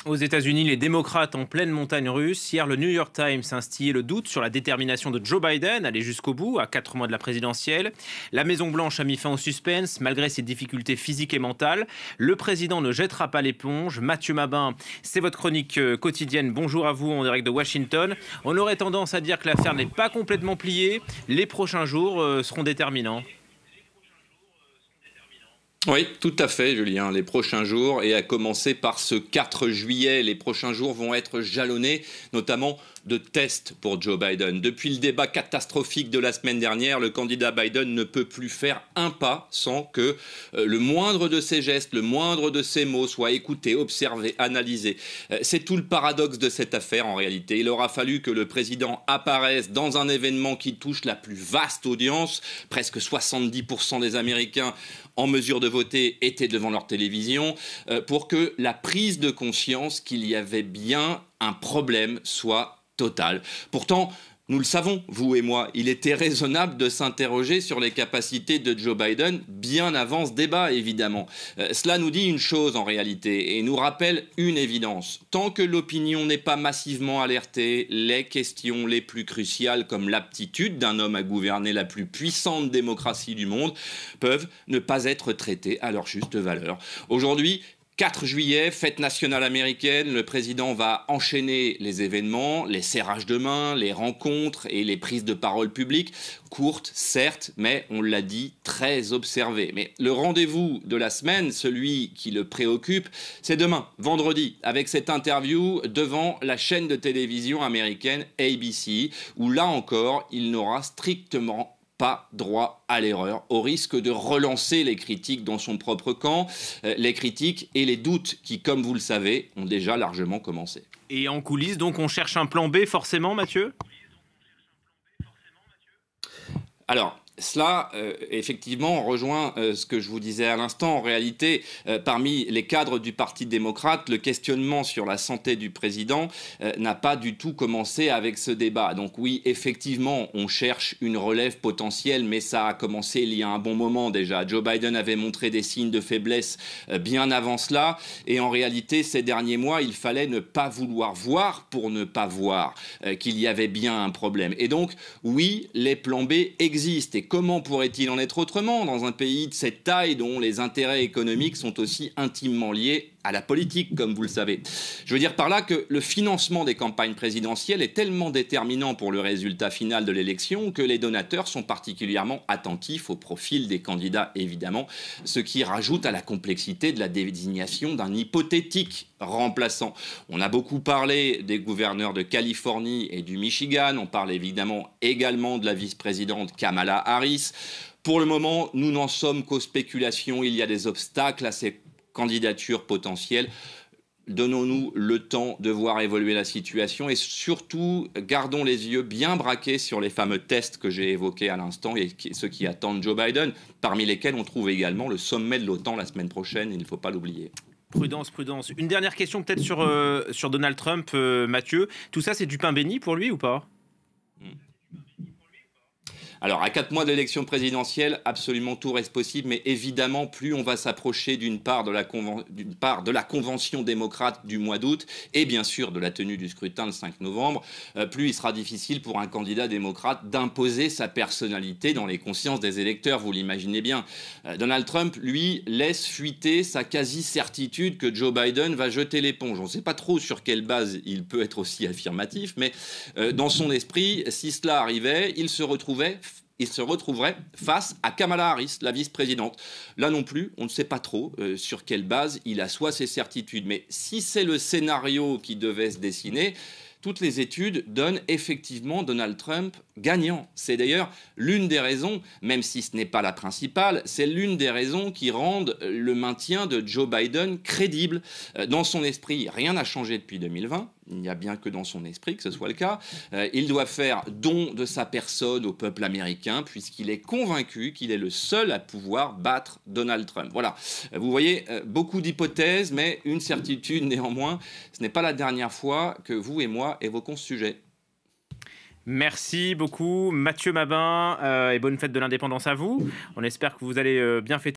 Aux États-Unis, les démocrates en pleine montagne russe. Hier, le New York Times a instillé le doute sur la détermination de Joe Biden à aller jusqu'au bout, à 4 mois de la présidentielle. La Maison-Blanche a mis fin au suspense, malgré ses difficultés physiques et mentales. Le président ne jettera pas l'éponge. Mathieu Mabin, c'est votre chronique quotidienne. Bonjour à vous en direct de Washington. On aurait tendance à dire que l'affaire n'est pas complètement pliée. Les prochains jours seront déterminants. Oui, tout à fait, Julien. Les prochains jours, et à commencer par ce 4 juillet, les prochains jours vont être jalonnés, notamment de tests pour Joe Biden. Depuis le débat catastrophique de la semaine dernière, le candidat Biden ne peut plus faire un pas sans que le moindre de ses gestes, le moindre de ses mots soit écouté, observé, analysé. C'est tout le paradoxe de cette affaire en réalité. Il aura fallu que le président apparaisse dans un événement qui touche la plus vaste audience. Presque 70% des Américains en mesure de voter étaient devant leur télévision, pour que la prise de conscience qu'il y avait bien un problème soit totale. Pourtant, nous le savons, vous et moi, il était raisonnable de s'interroger sur les capacités de Joe Biden bien avant ce débat, évidemment. Cela nous dit une chose en réalité et nous rappelle une évidence. Tant que l'opinion n'est pas massivement alertée, les questions les plus cruciales, comme l'aptitude d'un homme à gouverner la plus puissante démocratie du monde, peuvent ne pas être traitées à leur juste valeur. Aujourd'hui, 4 juillet, fête nationale américaine, le président va enchaîner les événements, les serrages de main, les rencontres et les prises de parole publiques, courtes certes, mais on l'a dit, très observées. Mais le rendez-vous de la semaine, celui qui le préoccupe, c'est demain, vendredi, avec cette interview devant la chaîne de télévision américaine ABC, où là encore, il n'aura strictement pas droit à l'erreur, au risque de relancer les critiques dans son propre camp, les critiques et les doutes qui, comme vous le savez, ont déjà largement commencé. Et en coulisses, donc, on cherche un plan B forcément, Mathieu ? Alors, cela, effectivement, rejoint ce que je vous disais à l'instant. En réalité, parmi les cadres du Parti démocrate, le questionnement sur la santé du président n'a pas du tout commencé avec ce débat. Donc oui, effectivement, on cherche une relève potentielle, mais ça a commencé il y a un bon moment déjà. Joe Biden avait montré des signes de faiblesse bien avant cela. Et en réalité, ces derniers mois, il fallait ne pas vouloir voir pour ne pas voir qu'il y avait bien un problème. Et donc, oui, les plans B existent. Et comment pourrait-il en être autrement dans un pays de cette taille dont les intérêts économiques sont aussi intimement liés à la politique, comme vous le savez. Je veux dire par là que le financement des campagnes présidentielles est tellement déterminant pour le résultat final de l'élection que les donateurs sont particulièrement attentifs au profil des candidats, évidemment, ce qui rajoute à la complexité de la désignation d'un hypothétique remplaçant. On a beaucoup parlé des gouverneurs de Californie et du Michigan, on parle évidemment également de la vice-présidente Kamala Harris. Pour le moment, nous n'en sommes qu'aux spéculations, il y a des obstacles à ces candidatures potentielles. Donnons-nous le temps de voir évoluer la situation et surtout gardons les yeux bien braqués sur les fameux tests que j'ai évoqués à l'instant et ceux qui attendent Joe Biden, parmi lesquels on trouve également le sommet de l'OTAN la semaine prochaine, il ne faut pas l'oublier. Prudence, prudence. Une dernière question peut-être sur Donald Trump, Mathieu. Tout ça, c'est du pain béni pour lui ou pas ? Alors, à 4 mois de l'élection présidentielle, absolument tout reste possible, mais évidemment, plus on va s'approcher d'une part de la convention démocrate du mois d'août et bien sûr de la tenue du scrutin le 5 novembre, plus il sera difficile pour un candidat démocrate d'imposer sa personnalité dans les consciences des électeurs, vous l'imaginez bien. Donald Trump, lui, laisse fuiter sa quasi-certitude que Joe Biden va jeter l'éponge. On ne sait pas trop sur quelle base il peut être aussi affirmatif, mais dans son esprit, si cela arrivait, il se retrouverait face à Kamala Harris, la vice-présidente. Là non plus, on ne sait pas trop sur quelle base il assoit ses certitudes. Mais si c'est le scénario qui devait se dessiner, toutes les études donnent effectivement Donald Trump gagnant. C'est d'ailleurs l'une des raisons, même si ce n'est pas la principale, c'est l'une des raisons qui rendent le maintien de Joe Biden crédible. Dans son esprit, rien n'a changé depuis 2020. Il n'y a bien que dans son esprit que ce soit le cas. Il doit faire don de sa personne au peuple américain puisqu'il est convaincu qu'il est le seul à pouvoir battre Donald Trump. Voilà, vous voyez, beaucoup d'hypothèses, mais une certitude néanmoins, ce n'est pas la dernière fois que vous et moi évoquons ce sujet. Merci beaucoup, Mathieu Mabin, et bonne fête de l'indépendance à vous. On espère que vous allez bien fêter